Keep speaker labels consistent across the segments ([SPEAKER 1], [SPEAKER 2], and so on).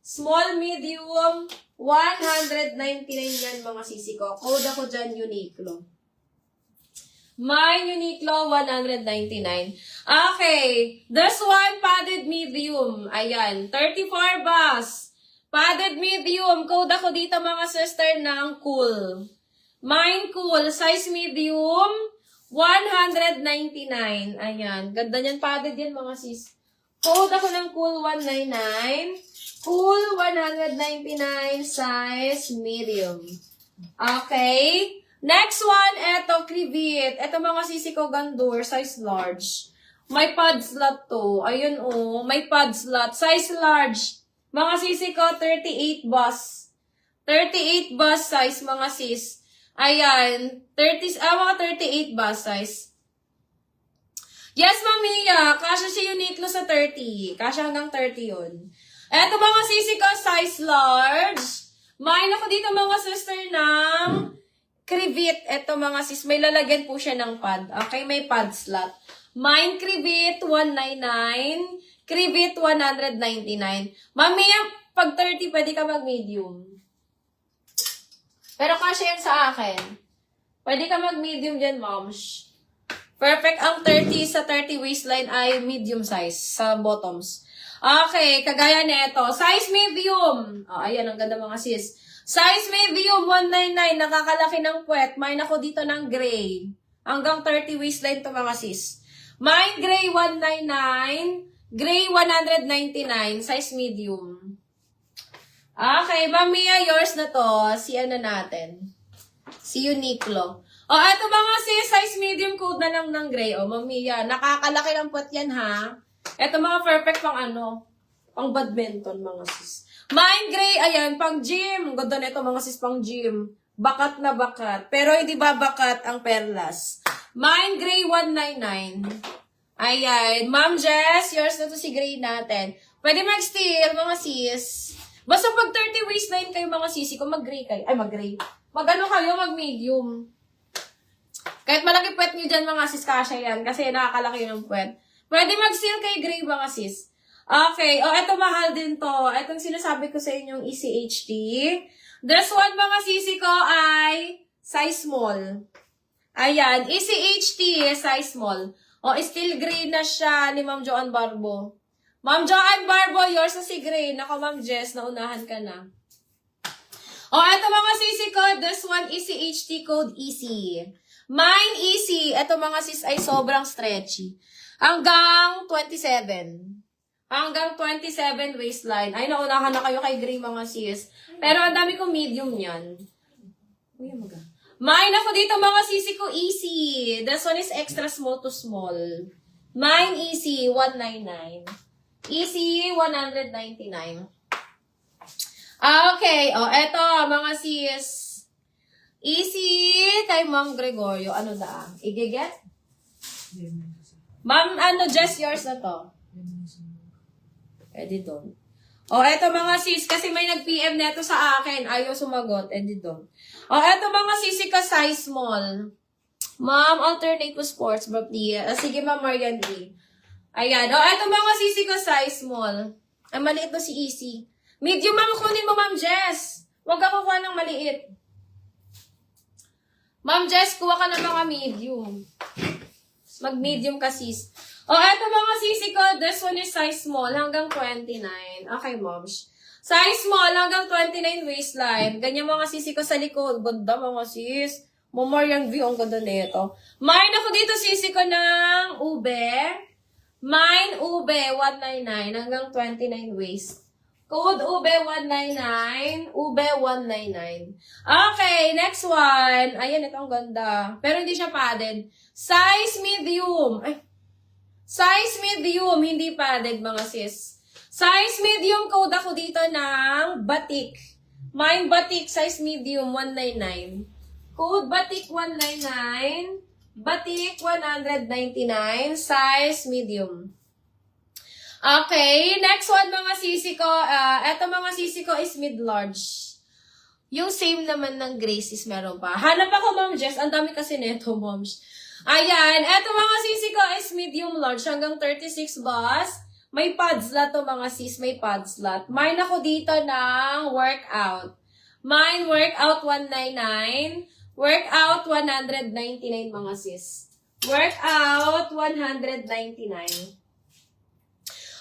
[SPEAKER 1] Small, medium, 199 yan mga sisi ko. Code ako dyan, Uniqlo. My Uniqlo, 199. Okay. There's one padded medium. Ayan. 34 bus. Padded medium. Code ako dito mga sister ng Cool. Mine Cool. Size medium, 199. Ayan. Ganda niyan. Padded yan mga sis. Code ako ng Cool 199. Cool 199. Size medium. Okay. Next one, eto, Crevit. Eto mga sisi ko, Gandour, size large. May pad slot to. Ayun oh, may pad slot. Size large. Mga sisi ko, 38 bus. 38 bus size, mga sis. Ayan, mga 38 bus size. Yes, Mamiya, kasha si Uniqlo sa 30. Kasha hanggang 30 yun. Eto mga sisi ko, size large. Main ako dito mga sister ng Crevit. Eto mga sis, may lalagyan po siya ng pad. Okay, may pad slot. Mine Crevit, 199. Crevit, 199. Mamiya, pag 30, pwede ka mag-medium. Pero kasya yan sa akin. Pwede ka mag-medium dyan, moms. Perfect ang 30 sa 30 waistline ay medium size sa bottoms. Okay, kagaya nito. Size medium. Oh, ayan, ang ganda mga sis. Size medium, 199. Nakakalaki ng puwet. Mine ako dito ng gray. Hanggang 30 waistline to mga sis. Mine gray, 199. Gray, 199. Size medium. Okay, Mamiya, yours na to. Si ano natin? Si Uniqlo. O, eto mga sis, size medium code na lang ng gray. O, Mamiya, nakakalaki ng puwet yan ha. Eto mga perfect pang ano, pang badminton mga sis. Mine gray, ayan, pang gym. Ganda nito mga sis, pang gym. Bakat na bakat. Pero hindi ba bakat ang perlas. Mine gray, 199. Ayan, Ma'am Jess, yours na to si gray natin. Pwede mag-steal mga sis. Basta pag 30 waistline kayo mga sisi, kung mag-gray kayo, ay mag-gray. Mag-ano kayo, mag-medium. Kahit malaki puwet nyo dyan mga sis, kasya yan. Kasi nakakalaki ng puwet. Pwede mag-steal kay gray mga sis. Okay. O, eto mahal din to. Etong sinasabi ko sa inyong ECHT. This one mga sisi ko ay size small. Ayan. ECHT, size small. O, still gray na siya ni Ma'am Joanne Barbo. Ma'am Joanne Barbo, yours na si gray. Nako, Ma'am Jess, naunahan ka na. O, eto mga sisi ko. This one, ECHT code EC. Mine EC. Eto mga sis ay sobrang stretchy. Hanggang 27. Hanggang 27 waistline. Ay, naunahan na kayo kay gray mga sis. Pero ang dami ko medium yan. Mine ako dito mga sisi ko easy. This one is extra small to small. Mine easy, 199. Easy, 199. Okay. O, eto mga sis. Easy kay Ma'am Gregorio. Ano da? Igiget? Ma'am, ano, just yours na to. Edi doon. O, eto mga sis, kasi may nag-PM neto sa akin. Ayaw sumagot. Edi doon. O, eto mga sisi ka, size small. Ma'am, alternate po sports, bro, please. Sige, Ma'am Marian D. Ayan. O, eto mga sisi ka, size small. Ay, maliit to si Easy. Medium, Ma'am, kunin mo, Ma'am Jess. Huwag ka kukuha ng maliit. Ma'am Jess, kuha ka ng mga medium. Mag-medium ka, sis. O, eto mga sisi ko, this one is size small hanggang 29. Okay, moms. Size small hanggang 29 waistline. Ganyan mga sisi ko sa likod. Ganda mga sis. Memorial view, ang ganda nito. Mine ako dito sisi ko ng ube. Mine ube, 199 hanggang 29 waist. Code ube 199, ube 199. Okay, next one. Ayan, ito ang ganda. Pero hindi siya padded. Size medium. Ay, size medium, hindi padded mga sis. Size medium, code ako dito ng batik. Mine batik, size medium, 199. Code batik 199. Batik 199. Size medium. Okay, next one mga sisi ko. Eto mga sisi ko is mid-large. Yung same naman ng Graces meron pa. Hanap ako, Ma'am Jess. Ang dami kasi neto, moms. Ayan, eto mga sisi ko is medium large hanggang 36 bus. May pads lot to mga sis, may pads lot. Mine ako dito ng workout. Mine workout 199, workout 199 mga sis. Workout 199.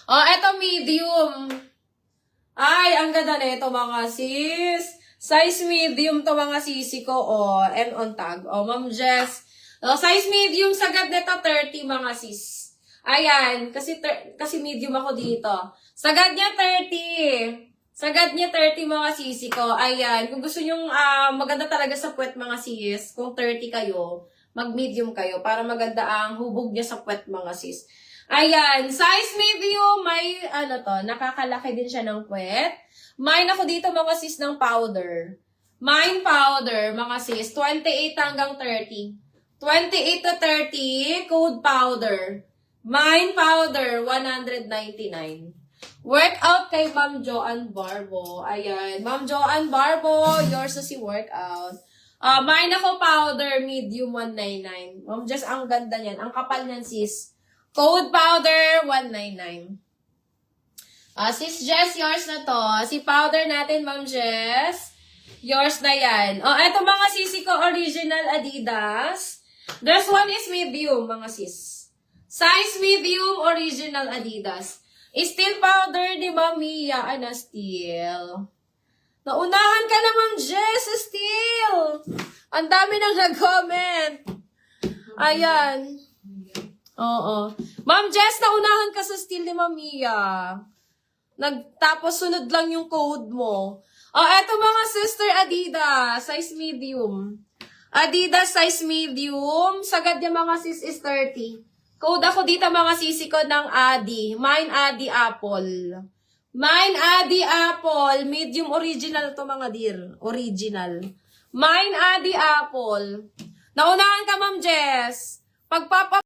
[SPEAKER 1] Oh, eto medium. Ay, ang ganda na ito mga sis. Size medium to mga sisi ko. Oh, and on tag. Oh, Ma'am Jess. Oh, size medium, sagad nito 30 mga sis. Ayan, kasi medium ako dito. Sagad niya 30. Sagad niya 30 mga sisi ko. Ayan, kung gusto nyong maganda talaga sa puwet mga sis, kung 30 kayo, mag-medium kayo para maganda ang hubog niya sa puwet mga sis. Ayan, size medium, may nakakalaki din siya ng puwet. Mine ako dito mga sis ng powder. Mine powder mga sis, 28 hanggang 30. 28 to 30, code powder. Mine powder, 199. Workout kay Ma'am Joanne Barbo. Ayan, Ma'am Joanne Barbo, yours na si workout. Mine ako powder, medium 199. Ma'am Jess, ang ganda niyan. Ang kapal niyan, sis. Code powder, 199. Sis Jess, yours na to. Si powder natin, Ma'am Jess. Yours na yan. Eto mga sisi ko, original Adidas. This one is medium, mga sis. Size medium, original Adidas. Steel powder ni Ma'am Mia. Steel. Naunahan ka na, Ma'am Jess, steel. Ang dami nang nag-comment. Ayan. Oo. Ma'am Jess, naunahan ka sa steel ni Ma'am Mia. Tapos sunod lang yung code mo. Eto mga sister Adidas, size medium. Adidas size medium. Sagad yung mga sis is 30. Code ako dito mga sisi ko ng Adi. Mine Adi Apple. Mine Adi Apple. Medium original to mga dear. Original. Mine Adi Apple. Naunahan ka, Ma'am Jess. Pagpapa